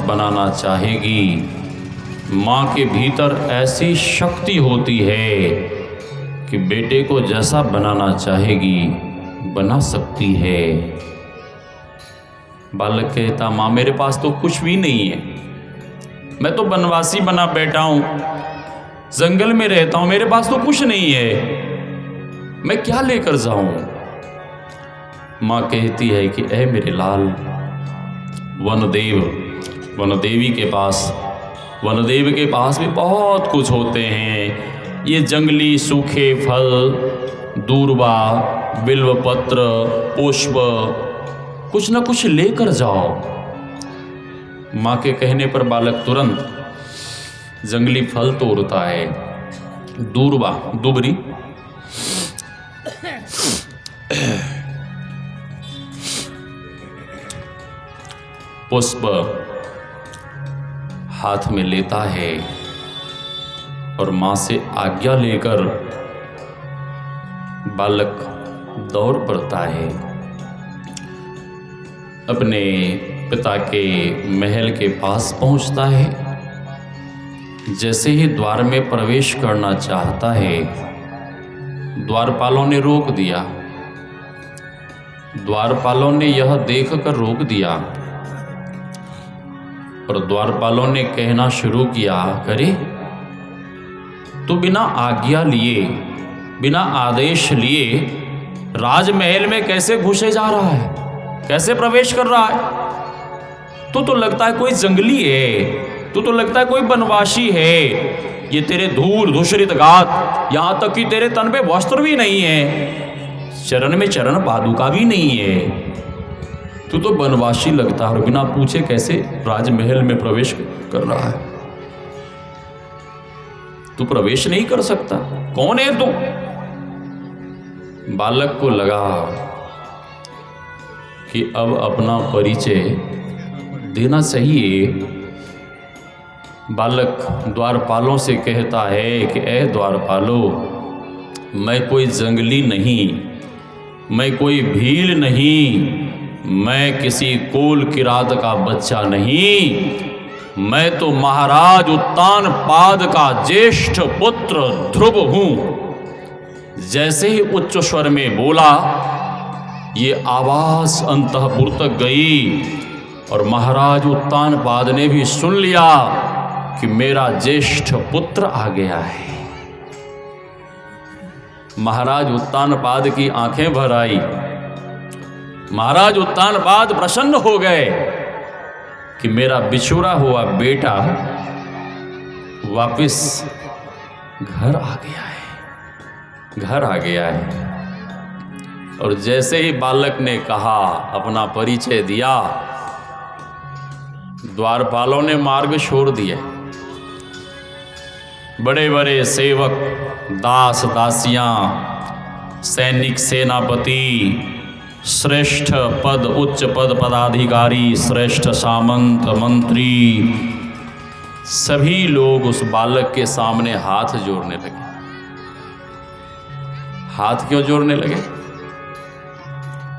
बनाना चाहेगी। माँ के भीतर ऐसी शक्ति होती है कि बेटे को जैसा बनाना चाहेगी बना सकती है। बालक कहता, माँ मेरे पास तो कुछ भी नहीं है, मैं तो बनवासी बना बैठा हूँ, जंगल में रहता हूँ, मेरे पास तो कुछ नहीं है, मैं क्या लेकर जाऊं। माँ कहती है कि ऐ मेरे लाल, वनदेवी के पास भी बहुत कुछ होते हैं। ये जंगली सूखे फल, दूर्वा, बिल्वपत्र, पुष्प, कुछ न कुछ लेकर जाओ। माँ के कहने पर बालक तुरंत जंगली फल तोड़ता है। दूर्वा, दुबरी, पुष्प हाथ में लेता है और माँ से आज्ञा लेकर बालक दौड़ पड़ता है। अपने पिता के महल के पास पहुंचता है। जैसे ही द्वार में प्रवेश करना चाहता है, द्वारपालों ने रोक दिया। द्वारपालों ने यह देखकर रोक दिया और द्वारपालों ने कहना शुरू किया, अरे तू बिना आज्ञा लिए, बिना आदेश लिए राजमहल में कैसे घुसे जा रहा है, कैसे प्रवेश कर रहा है? तू तो लगता है कोई जंगली है, तू तो लगता है कोई बनवासी है। ये तेरे धूल धूसरित गात, यहां तक कि तेरे तन पे वस्त्र भी नहीं है, चरण में चरण पादुका भी नहीं है। तू तो बनवासी लगता है और बिना पूछे कैसे राजमहल में प्रवेश कर रहा है? तू प्रवेश नहीं कर सकता, कौन है तू? बालक को लगा कि अब अपना परिचय देना चाहिए। बालक द्वारपालों से कहता है कि ऐ द्वारपालो, मैं कोई जंगली नहीं, मैं कोई भील नहीं, मैं किसी कोल किरात का बच्चा नहीं, मैं तो महाराज उत्तानपाद का ज्येष्ठ पुत्र ध्रुव हूं। जैसे ही उच्च स्वर में बोला, ये आवाज अंतःपुर तक गई और महाराज उत्तानपाद ने भी सुन लिया कि मेरा ज्येष्ठ पुत्र आ गया है। महाराज उत्तानपाद की आंखें भर आई। महाराज उत्तानपाद प्रसन्न हो गए कि मेरा बिछुड़ा हुआ बेटा वापस घर आ गया है। और जैसे ही बालक ने कहा, अपना परिचय दिया, द्वारपालों ने मार्ग छोड़ दिया। बड़े बड़े सेवक, दास दासियां, सैनिक, सेनापति, श्रेष्ठ पद, उच्च पद पदाधिकारी, श्रेष्ठ सामंत, मंत्री, सभी लोग उस बालक के सामने हाथ जोड़ने लगे। हाथ क्यों जोड़ने लगे?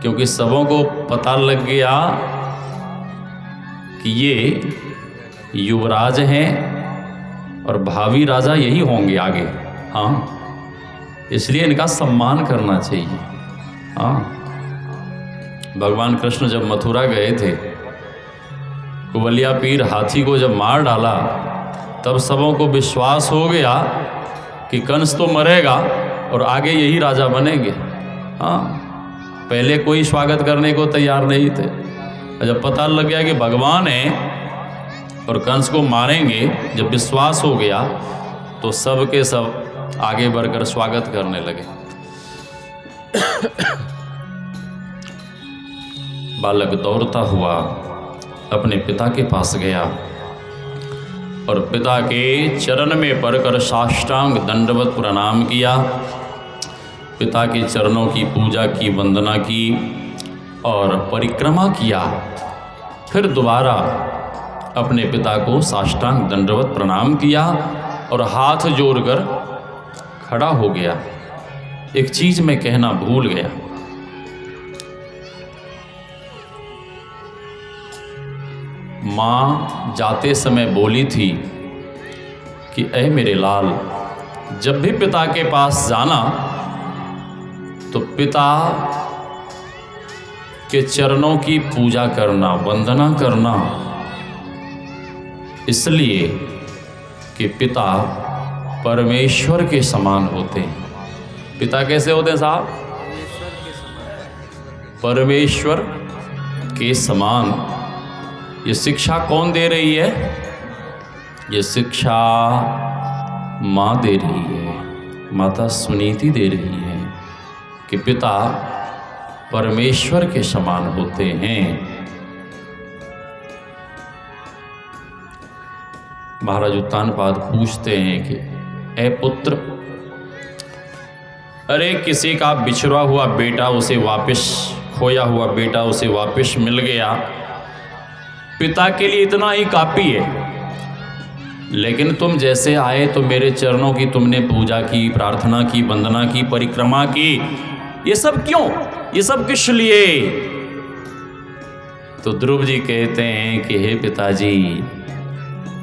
क्योंकि सबों को पता लग गया कि ये युवराज हैं और भावी राजा यही होंगे आगे। हाँ, इसलिए इनका सम्मान करना चाहिए। हाँ, भगवान कृष्ण जब मथुरा गए थे, कुबलिया पीर हाथी को जब मार डाला, तब सबों को विश्वास हो गया कि कंस तो मरेगा और आगे यही राजा बनेंगे। हाँ, पहले कोई स्वागत करने को तैयार नहीं थे। जब पता लग गया कि भगवान है और कंस को मारेंगे, जब विश्वास हो गया तो सब के सब आगे बढ़कर स्वागत करने लगे। बालक दौड़ता हुआ अपने पिता के पास गया और पिता के चरण में पड़कर साष्टांग दंडवत प्रणाम किया। पिता के चरणों की पूजा की, वंदना की और परिक्रमा किया। फिर दोबारा अपने पिता को साष्टांग दंडवत प्रणाम किया और हाथ जोड़कर खड़ा हो गया। एक चीज मैं कहना भूल गया। माँ जाते समय बोली थी कि ऐ मेरे लाल, जब भी पिता के पास जाना तो पिता के चरणों की पूजा करना, वंदना करना, इसलिए कि पिता परमेश्वर के समान होते हैं। पिता कैसे होते हैं साहब? परमेश्वर के समान। ये शिक्षा कौन दे रही है? ये शिक्षा माँ दे रही है, माता सुनीति दे रही है कि पिता परमेश्वर के समान होते हैं। महाराज उत्तानपाद पूछते हैं कि ऐ पुत्र, अरे किसी का बिछड़ा हुआ बेटा उसे वापस, खोया हुआ बेटा उसे वापस मिल गया, पिता के लिए इतना ही काफी है। लेकिन तुम जैसे आए तो मेरे चरणों की तुमने पूजा की, प्रार्थना की, वंदना की, परिक्रमा की। ये सब क्यों? ये सब किस लिए? तो ध्रुव जी कहते हैं कि हे पिताजी,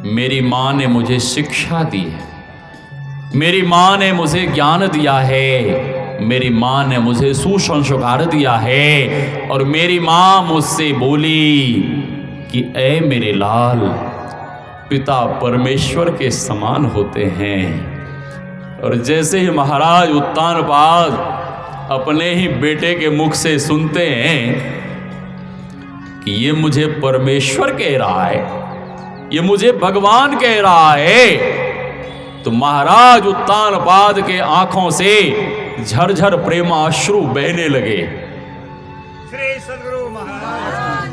मेरी माँ ने मुझे शिक्षा दी है, मेरी माँ ने मुझे ज्ञान दिया है, मेरी माँ ने मुझे सुसंस्कार दिया है। और मेरी माँ मुझसे बोली कि ऐ मेरे लाल, पिता परमेश्वर के समान होते हैं। और जैसे ही महाराज उत्तानपाद अपने ही बेटे के मुख से सुनते हैं कि ये मुझे परमेश्वर कह रहा है, ये मुझे भगवान कह रहा है, तो महाराज उत्तानपाद के आंखों से झरझर प्रेमाश्रु बहने लगे। श्री सद्गुरु महाराज,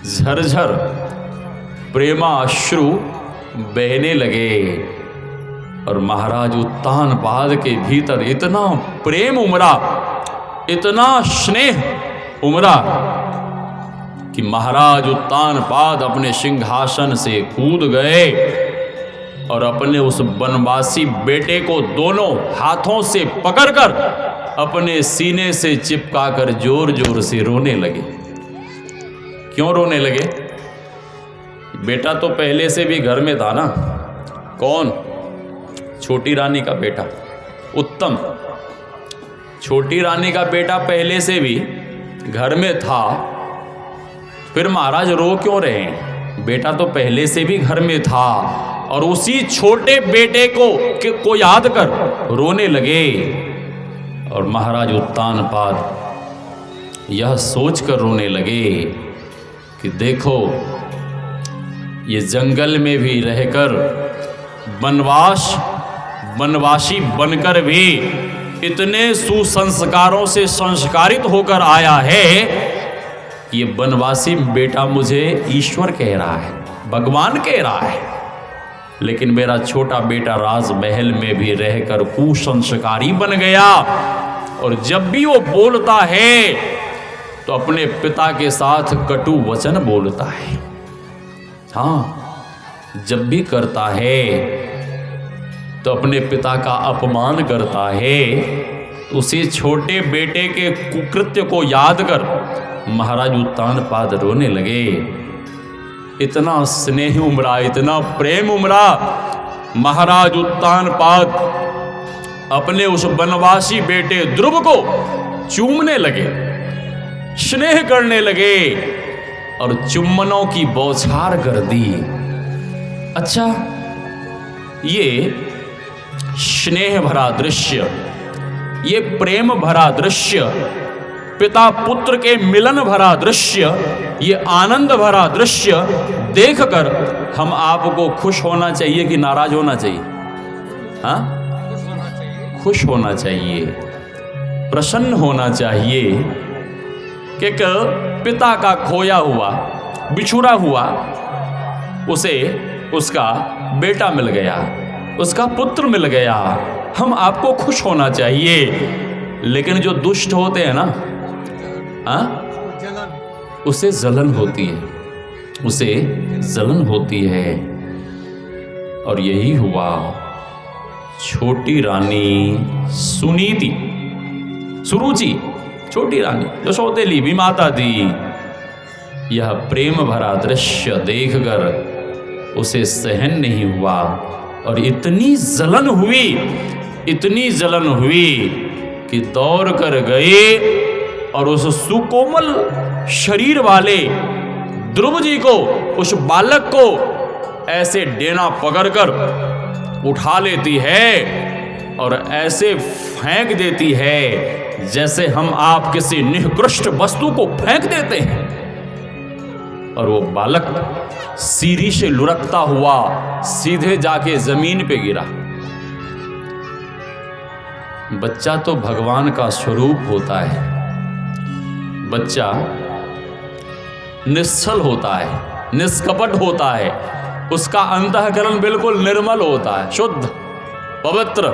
झरझर प्रेमाश्रु बहने लगे। और महाराज उत्तानपाद के भीतर इतना प्रेम उमड़ा, इतना स्नेह उमड़ा कि महाराज उत्तानपाद अपने सिंहासन से कूद गए और अपने उस वनवासी बेटे को दोनों हाथों से पकड़कर अपने सीने से चिपकाकर जोर जोर से रोने लगे। क्यों रोने लगे? बेटा तो पहले से भी घर में था ना। कौन? छोटी रानी का बेटा उत्तम। छोटी रानी का बेटा पहले से भी घर में था, फिर महाराज रो क्यों रहे हैं? बेटा तो पहले से भी घर में था और उसी छोटे बेटे को याद कर रोने लगे। और महाराज उत्तानपाद यह सोचकर रोने लगे कि देखो, ये जंगल में भी रहकर वनवासी बनकर भी इतने सुसंस्कारों से संस्कारित होकर आया है कि ये वनवासी बेटा मुझे ईश्वर कह रहा है, भगवान कह रहा है। लेकिन मेरा छोटा बेटा राजमहल में भी रहकर कुसंस्कारी बन गया, और जब भी वो बोलता है तो अपने पिता के साथ कटु वचन बोलता है। हाँ, जब भी करता है तो अपने पिता का अपमान करता है। उसी छोटे बेटे के कुकृत्य को याद कर महाराज उत्तानपाद रोने लगे। इतना स्नेह उमड़ा, इतना प्रेम उमड़ा, महाराज उत्तानपाद अपने उस वनवासी बेटे ध्रुव को चूमने लगे, स्नेह करने लगे और चुम्बनों की बौछार कर दी। अच्छा, ये स्नेह भरा दृश्य, ये प्रेम भरा दृश्य, पिता पुत्र के मिलन भरा दृश्य, ये आनंद भरा दृश्य देखकर हम आपको खुश होना चाहिए कि नाराज होना चाहिए? हाँ, खुश होना चाहिए, प्रसन्न होना चाहिए कि पिता का खोया हुआ, बिछुड़ा हुआ उसे उसका बेटा मिल गया, उसका पुत्र मिल गया। हम आपको खुश होना चाहिए। लेकिन जो दुष्ट होते हैं ना, उसे जलन होती है, उसे जलन होती है। और यही हुआ। छोटी रानी सुनीति, सुरुचि, छोटी रानी जो सौतेली भी माता थी, यह प्रेम भरा दृश्य देखकर उसे सहन नहीं हुआ और इतनी जलन हुई कि दौड़ कर गए और उस सुकोमल शरीर वाले ध्रुव जी को, उस बालक को ऐसे डेना पकड़कर उठा लेती है और ऐसे फेंक देती है जैसे हम आप किसी निकृष्ट वस्तु को फेंक देते हैं। और वो बालक सीढ़ी से लुढ़कता हुआ सीधे जाके जमीन पे गिरा। बच्चा तो भगवान का स्वरूप होता है। बच्चा निश्चल होता है, निष्कपट होता है, उसका अंतःकरण बिल्कुल निर्मल होता है, शुद्ध पवित्र।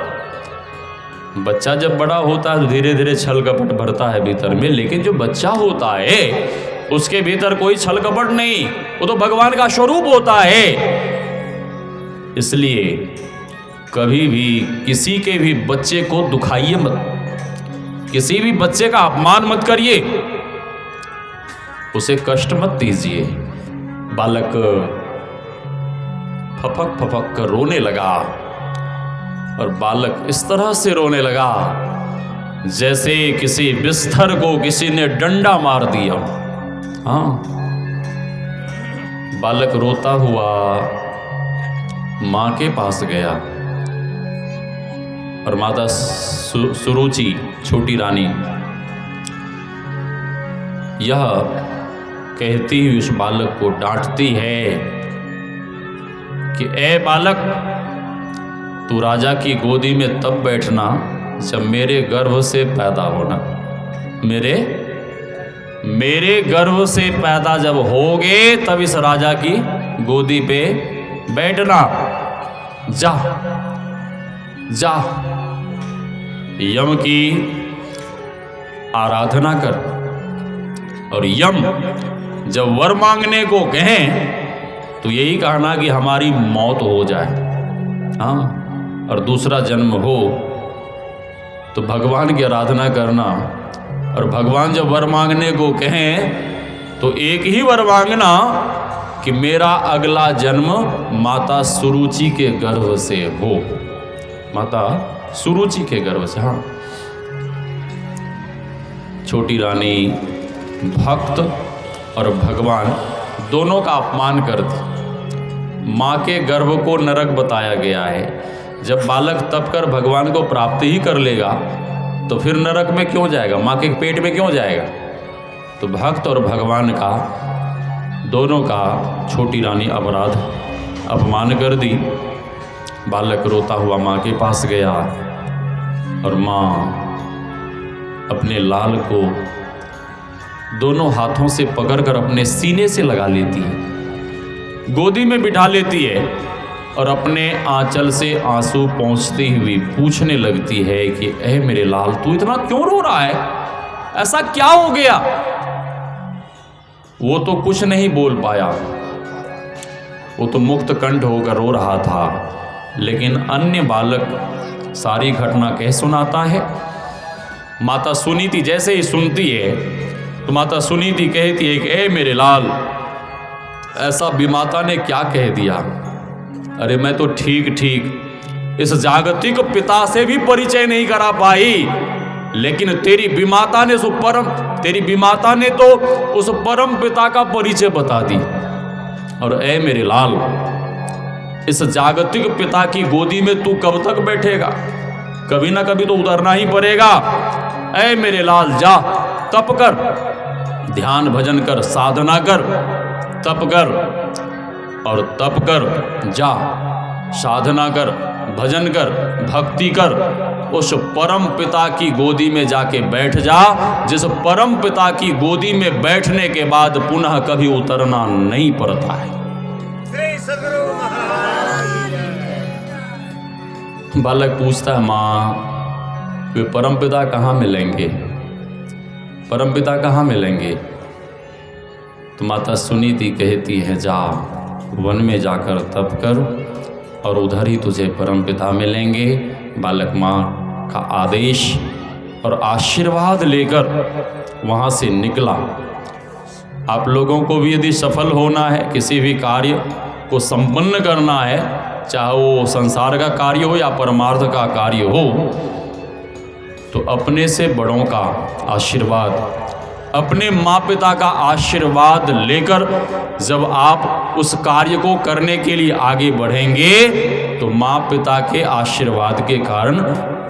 बच्चा जब बड़ा होता है तो धीरे धीरे छल कपट भरता है भीतर में, लेकिन जो बच्चा होता है उसके भीतर कोई छल कपट नहीं, वो तो भगवान का स्वरूप होता है। इसलिए कभी भी किसी के भी बच्चे को दुखाइए मत, किसी भी बच्चे का अपमान मत करिए, उसे कष्ट मत दीजिए। बालक फपक फपक कर रोने लगा और बालक इस तरह से रोने लगा जैसे किसी बिस्तर को किसी ने डंडा मार दिया। हाँ, बालक रोता हुआ मां के पास गया और माता सुरुचि, छोटी रानी, यह कहती हुई उस बालक को डांटती है कि ए बालक, तू राजा की गोदी में तब बैठना जब मेरे गर्भ से पैदा होना, मेरे गर्भ से पैदा जब होगे तब इस राजा की गोदी पे बैठना। जा जा, यम की आराधना कर और यम जब वर मांगने को कहें तो यही कहना कि हमारी मौत हो जाए, हाँ, और दूसरा जन्म हो। तो भगवान की आराधना करना, और भगवान जब वर मांगने को कहें तो एक ही वर मांगना कि मेरा अगला जन्म माता सुरुचि के गर्भ से हो, माता सुरुचि के गर्भ से। हाँ, छोटी रानी भक्त और भगवान दोनों का अपमान करती। माँ के गर्भ को नरक बताया गया है। जब बालक तप कर भगवान को प्राप्त ही कर लेगा तो फिर नरक में क्यों जाएगा, माँ के पेट में क्यों जाएगा। तो भक्त और भगवान का दोनों का छोटी रानी अपमान कर दी। बालक रोता हुआ माँ के पास गया और माँ अपने लाल को दोनों हाथों से पकड़कर अपने सीने से लगा लेती है, गोदी में बिठा लेती है और अपने आंचल से आंसू पोंछती हुई पूछने लगती है कि ए मेरे लाल, तू इतना क्यों रो रहा है, ऐसा क्या हो गया। वो तो कुछ नहीं बोल पाया, वो तो मुक्त कंठ होकर रो रहा था, लेकिन अन्य बालक सारी घटना कह सुनाता है। माता सुनीति जैसे ही सुनती है तो माता सुनीति कहती है कि ए मेरे लाल, ऐसा विमाता ने क्या कह दिया। अरे मैं तो ठीक ठीक इस जागतिक पिता से भी परिचय नहीं करा पाई, लेकिन तेरी विमाता ने तो उस परम पिता का परिचय बता दी। और ए मेरे लाल, इस जागतिक पिता की गोदी में तू कब तक बैठेगा, कभी ना कभी तो उतरना ही पड़ेगा। ए मेरे लाल, जा तप कर, ध्यान भजन कर, साधना कर, तप कर और तप कर, जा साधना कर, भजन कर, भक्ति कर, उस परम पिता की गोदी में जाके बैठ जा, जिस परम पिता की गोदी में बैठने के बाद पुनः कभी उतरना नहीं पड़ता है। श्री सद्गुरु महाराज। बालक पूछता है, माँ वे परम पिता कहाँ मिलेंगे, परम पिता कहाँ मिलेंगे। तो माता सुनीति कहती है, जा वन में जाकर तप कर और उधर ही तुझे परम पिता मिलेंगे। बालक माँ का आदेश और आशीर्वाद लेकर वहाँ से निकला आप लोगों को भी यदि सफल होना है, किसी भी कार्य को संपन्न करना है, चाहे वो संसार का कार्य हो या परमार्थ का कार्य हो, तो अपने से बड़ों का आशीर्वाद, अपने माँ पिता का आशीर्वाद लेकर जब आप उस कार्य को करने के लिए आगे बढ़ेंगे तो माँ पिता के आशीर्वाद के कारण,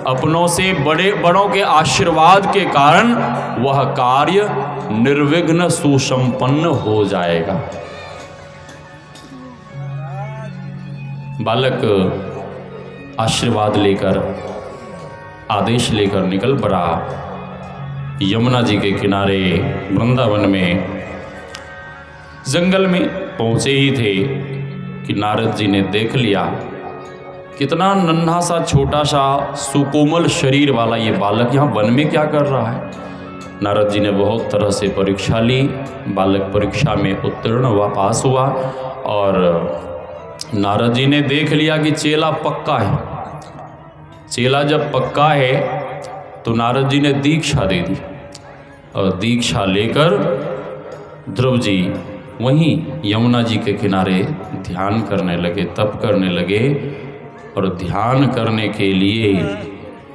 अपनों से बड़ों के आशीर्वाद के कारण वह कार्य निर्विघ्न सुसंपन्न हो जाएगा। बालक आशीर्वाद लेकर, आदेश लेकर निकल पड़ा। यमुना जी के किनारे वृंदावन में जंगल में पहुंचे ही थे कि नारद जी ने देख लिया कितना नन्हा सा छोटा सा सुकोमल शरीर वाला ये बालक यहाँ वन में क्या कर रहा है। नारद जी ने बहुत तरह से परीक्षा ली, बालक परीक्षा में उत्तीर्ण हुआ, पास हुआ, और नारद जी ने देख लिया कि चेला पक्का है। चेला जब पक्का है तो नारद जी ने दीक्षा दे दी, और दीक्षा लेकर ध्रुव जी वहीं यमुना जी के किनारे ध्यान करने लगे, तप करने लगे। और ध्यान करने के लिए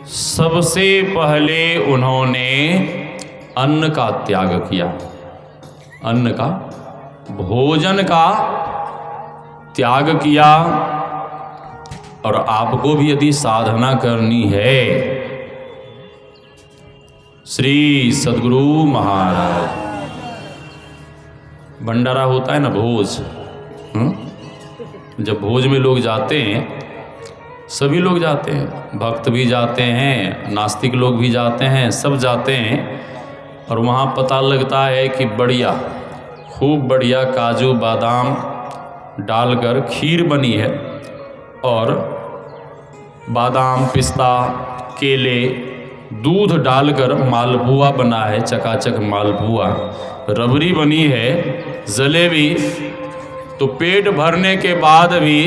सबसे पहले उन्होंने अन्न का त्याग किया, अन्न का, भोजन का त्याग किया। और आपको भी यदि साधना करनी है, श्री सद्गुरु महाराज, भंडारा होता है ना, भोज, जब भोज में लोग जाते हैं, सभी लोग जाते हैं, भक्त भी जाते हैं, नास्तिक लोग भी जाते हैं, सब जाते हैं। और वहाँ पता लगता है कि बढ़िया, खूब बढ़िया काजू बादाम डालकर खीर बनी है, और बादाम, पिस्ता, केले, दूध डालकर मालपुआ बना है, चकाचक मालपुआ, रबड़ी बनी है, जलेबी। तो पेट भरने के बाद भी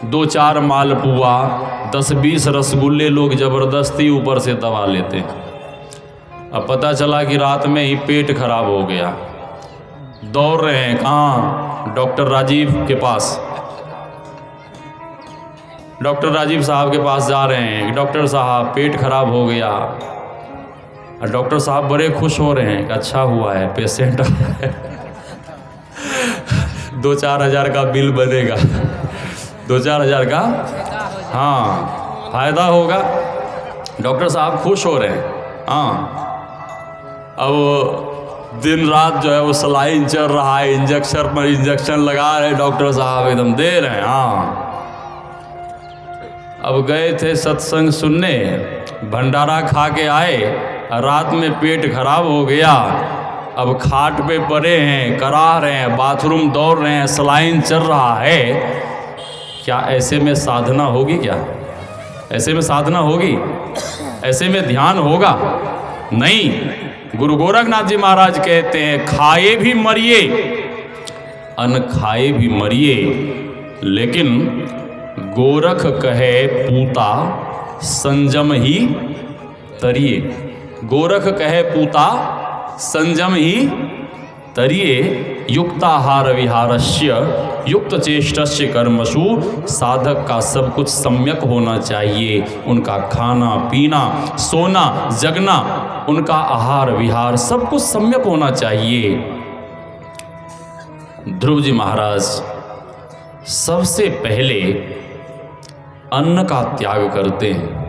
2-4 मालपुआ, 10-20 रसगुल्ले लोग ज़बरदस्ती ऊपर से दबा लेते हैं। अब पता चला कि रात में ही पेट खराब हो गया। दौड़ रहे हैं कहाँ? डॉक्टर राजीव के पास, डॉक्टर राजीव साहब के पास जा रहे हैं। डॉक्टर साहब पेट खराब हो गया। और डॉक्टर साहब बड़े खुश हो रहे हैं कि अच्छा हुआ है, पेशेंट 2-4 हज़ार का बिल बनेगा, 2-4 हज़ार का, हाँ, फायदा होगा। डॉक्टर साहब खुश हो रहे हैं। हाँ, अब दिन रात जो है वो सलाइन चल रहा है, इंजेक्शन पर इंजेक्शन लगा रहे डॉक्टर साहब, एकदम दे रहे हैं। हाँ, अब गए थे सत्संग सुनने, भंडारा खा के आए, रात में पेट खराब हो गया। अब खाट पे पड़े हैं, करा रहे हैं, बाथरूम दौड़ रहे हैं, सलाइन चल रहा है। क्या ऐसे में साधना होगी? क्या ऐसे में साधना होगी? ऐसे में ध्यान होगा? नहीं। गुरु गोरखनाथ जी महाराज कहते हैं, खाए भी मरिए, अन्न खाए भी मरिए, लेकिन गोरख कहे पूता संजम ही तरिए। गोरख कहे पूता संजम ही तरिए। युक्ताहार विहारस्य युक्त चेष्टस्य कर्मसु। साधक का सब कुछ सम्यक होना चाहिए, उनका खाना पीना, सोना जगना, उनका आहार विहार सब कुछ सम्यक होना चाहिए। ध्रुव जी महाराज सबसे पहले अन्न का त्याग करते हैं।